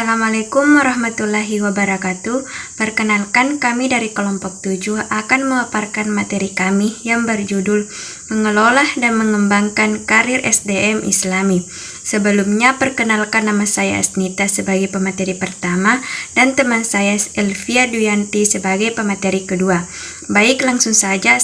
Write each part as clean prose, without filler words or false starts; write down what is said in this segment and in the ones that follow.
Assalamualaikum warahmatullahi wabarakatuh. Perkenalkan, kami dari kelompok 7 akan memaparkan materi kami yang berjudul Mengelola dan Mengembangkan Karir SDM Islami. Sebelumnya, perkenalkan, nama saya Asnita sebagai pemateri pertama dan teman saya Elvia Duyanti sebagai pemateri kedua. Baik, langsung saja.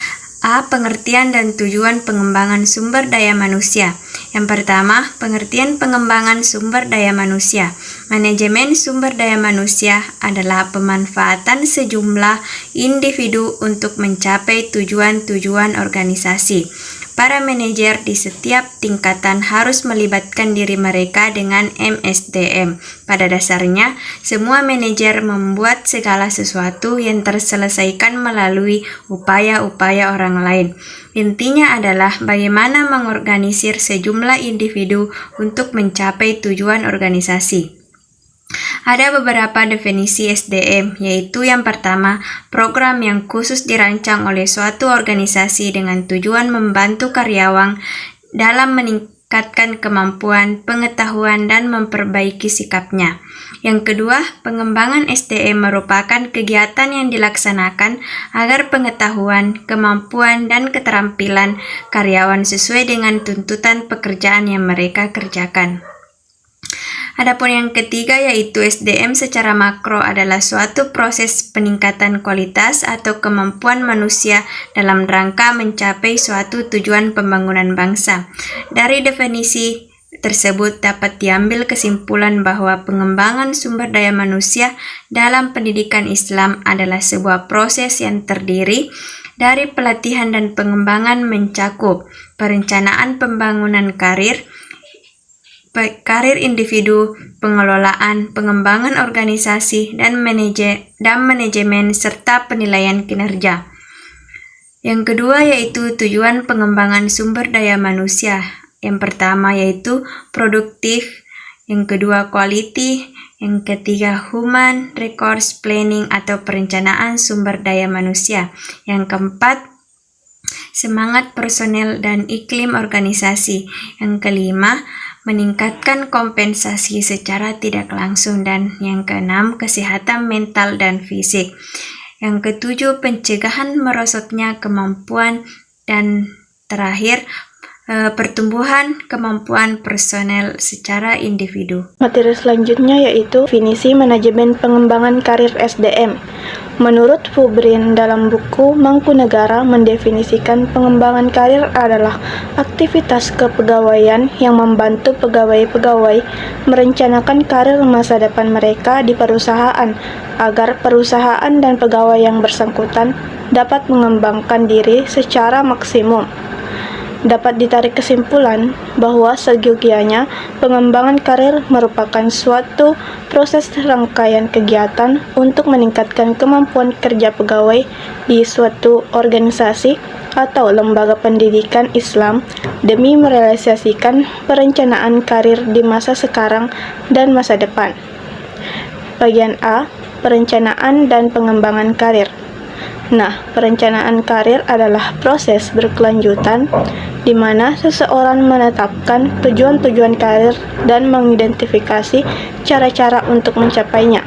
A. Pengertian dan tujuan pengembangan sumber daya manusia. Yang pertama, pengertian pengembangan sumber daya manusia. Manajemen sumber daya manusia adalah pemanfaatan sejumlah individu untuk mencapai tujuan-tujuan organisasi. Para manajer di setiap tingkatan harus melibatkan diri mereka dengan MSDM. Pada dasarnya, semua manajer membuat segala sesuatu yang terselesaikan melalui upaya-upaya orang lain. Intinya adalah bagaimana mengorganisir sejumlah individu untuk mencapai tujuan organisasi. Ada beberapa definisi SDM, yaitu yang pertama, program yang khusus dirancang oleh suatu organisasi dengan tujuan membantu karyawan dalam meningkatkan kemampuan, pengetahuan, dan memperbaiki sikapnya. Yang kedua, pengembangan SDM merupakan kegiatan yang dilaksanakan agar pengetahuan, kemampuan, dan keterampilan karyawan sesuai dengan tuntutan pekerjaan yang mereka kerjakan. Adapun yang ketiga, yaitu SDM secara makro adalah suatu proses peningkatan kualitas atau kemampuan manusia dalam rangka mencapai suatu tujuan pembangunan bangsa. Dari definisi tersebut dapat diambil kesimpulan bahwa pengembangan sumber daya manusia dalam pendidikan Islam adalah sebuah proses yang terdiri dari pelatihan dan pengembangan mencakup perencanaan pembangunan karir individu, pengelolaan, pengembangan organisasi, dan manajemen serta penilaian kinerja. Yang kedua yaitu tujuan pengembangan sumber daya manusia. Yang pertama yaitu produktif, yang kedua quality, yang ketiga human resource planning atau perencanaan sumber daya manusia. Yang keempat, semangat personel dan iklim organisasi. Yang kelima, meningkatkan kompensasi secara tidak langsung, dan yang keenam, kesehatan mental dan fisik. Yang ketujuh, pencegahan merosotnya kemampuan, dan terakhir, pertumbuhan kemampuan personel secara individu. Materi selanjutnya yaitu definisi manajemen pengembangan karir SDM. Menurut Fubrin dalam buku Mangkunegara mendefinisikan pengembangan karir adalah aktivitas kepegawaian yang membantu pegawai-pegawai merencanakan karir masa depan mereka di perusahaan agar perusahaan dan pegawai yang bersangkutan dapat mengembangkan diri secara maksimum. Dapat ditarik kesimpulan bahwa seyogianya pengembangan karir merupakan suatu proses rangkaian kegiatan untuk meningkatkan kemampuan kerja pegawai di suatu organisasi atau lembaga pendidikan Islam demi merealisasikan perencanaan karir di masa sekarang dan masa depan. Bagian A, perencanaan dan pengembangan karir. Nah, perencanaan karir adalah proses berkelanjutan di mana seseorang menetapkan tujuan-tujuan karir dan mengidentifikasi cara-cara untuk mencapainya.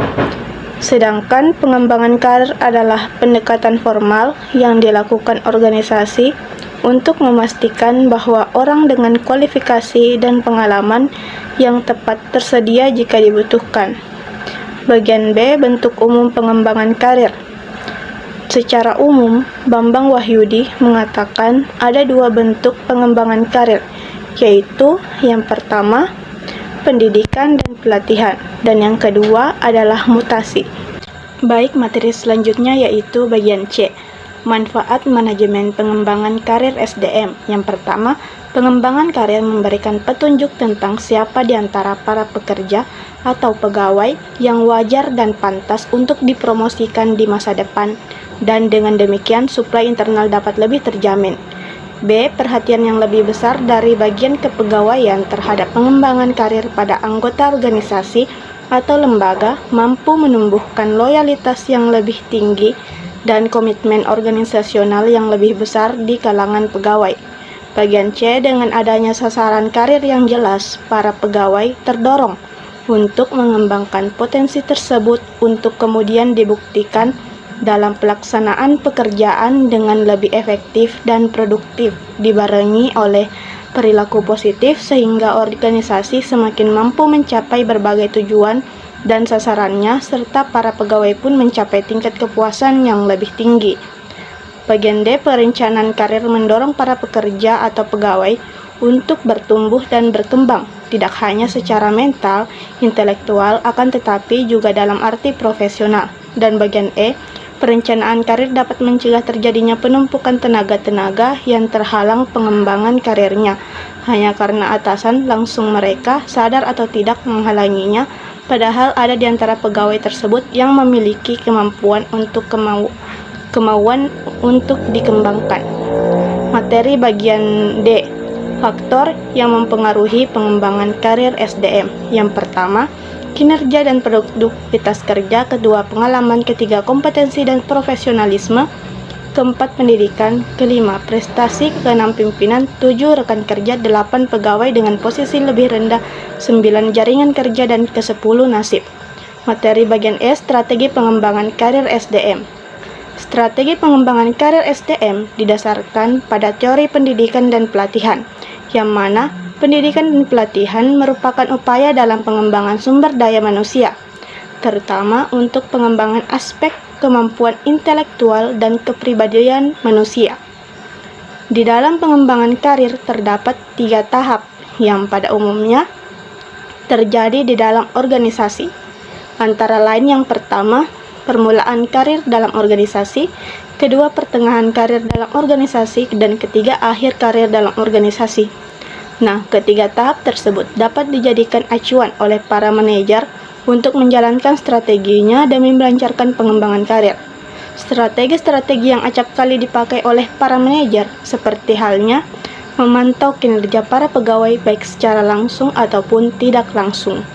Sedangkan pengembangan karir adalah pendekatan formal yang dilakukan organisasi untuk memastikan bahwa orang dengan kualifikasi dan pengalaman yang tepat tersedia jika dibutuhkan. Bagian B, bentuk umum pengembangan karir. Secara umum, Bambang Wahyudi mengatakan ada dua bentuk pengembangan karir, yaitu yang pertama, pendidikan dan pelatihan, dan yang kedua adalah mutasi. Baik, materi selanjutnya yaitu bagian C, manfaat manajemen pengembangan karir SDM. Yang pertama, pengembangan karir memberikan petunjuk tentang siapa di antara para pekerja atau pegawai yang wajar dan pantas untuk dipromosikan di masa depan, dan dengan demikian suplai internal dapat lebih terjamin. B. Perhatian yang lebih besar dari bagian kepegawaian terhadap pengembangan karir pada anggota organisasi atau lembaga mampu menumbuhkan loyalitas yang lebih tinggi dan komitmen organisasional yang lebih besar di kalangan pegawai. Bagian C, dengan adanya sasaran karir yang jelas, para pegawai terdorong untuk mengembangkan potensi tersebut untuk kemudian dibuktikan dalam pelaksanaan pekerjaan dengan lebih efektif dan produktif, dibarengi oleh perilaku positif sehingga organisasi semakin mampu mencapai berbagai tujuan dan sasarannya, serta para pegawai pun mencapai tingkat kepuasan yang lebih tinggi. Bagian D, perencanaan karir mendorong para pekerja atau pegawai untuk bertumbuh dan berkembang, tidak hanya secara mental, intelektual, akan tetapi juga dalam arti profesional. Dan bagian E, perencanaan karir dapat mencegah terjadinya penumpukan tenaga-tenaga yang terhalang pengembangan karirnya, hanya karena atasan langsung mereka sadar atau tidak menghalanginya, padahal ada di antara pegawai tersebut yang memiliki kemampuan untuk dikembangkan. Materi bagian D, faktor yang mempengaruhi pengembangan karir SDM. Yang pertama, kinerja dan produktivitas kerja. Kedua, pengalaman. Ketiga, kompetensi dan profesionalisme. Keempat, pendidikan. Kelima, prestasi. Keenam, pimpinan. 7, rekan kerja. 8, pegawai dengan posisi lebih rendah. 9, jaringan kerja. Dan ke-10, nasib. Materi bagian E, strategi pengembangan karir SDM. Strategi pengembangan karir SDM didasarkan pada teori pendidikan dan pelatihan, yang mana pendidikan dan pelatihan merupakan upaya dalam pengembangan sumber daya manusia, terutama untuk pengembangan aspek kemampuan intelektual dan kepribadian manusia. Di dalam pengembangan karir terdapat 3 tahap yang pada umumnya terjadi di dalam organisasi. Antara lain yang pertama, permulaan karir dalam organisasi, kedua, pertengahan karir dalam organisasi, dan ketiga, akhir karir dalam organisasi. Nah, ketiga tahap tersebut dapat dijadikan acuan oleh para manajer untuk menjalankan strateginya demi melancarkan pengembangan karir. Strategi-strategi yang acap kali dipakai oleh para manajer seperti halnya memantau kinerja para pegawai baik secara langsung ataupun tidak langsung.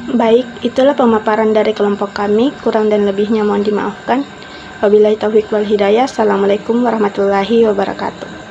Baik, itulah pemaparan dari kelompok kami. Kurang dan lebihnya mohon dimaafkan. Wabillahi taufiq wal hidayah. Assalamualaikum warahmatullahi wabarakatuh.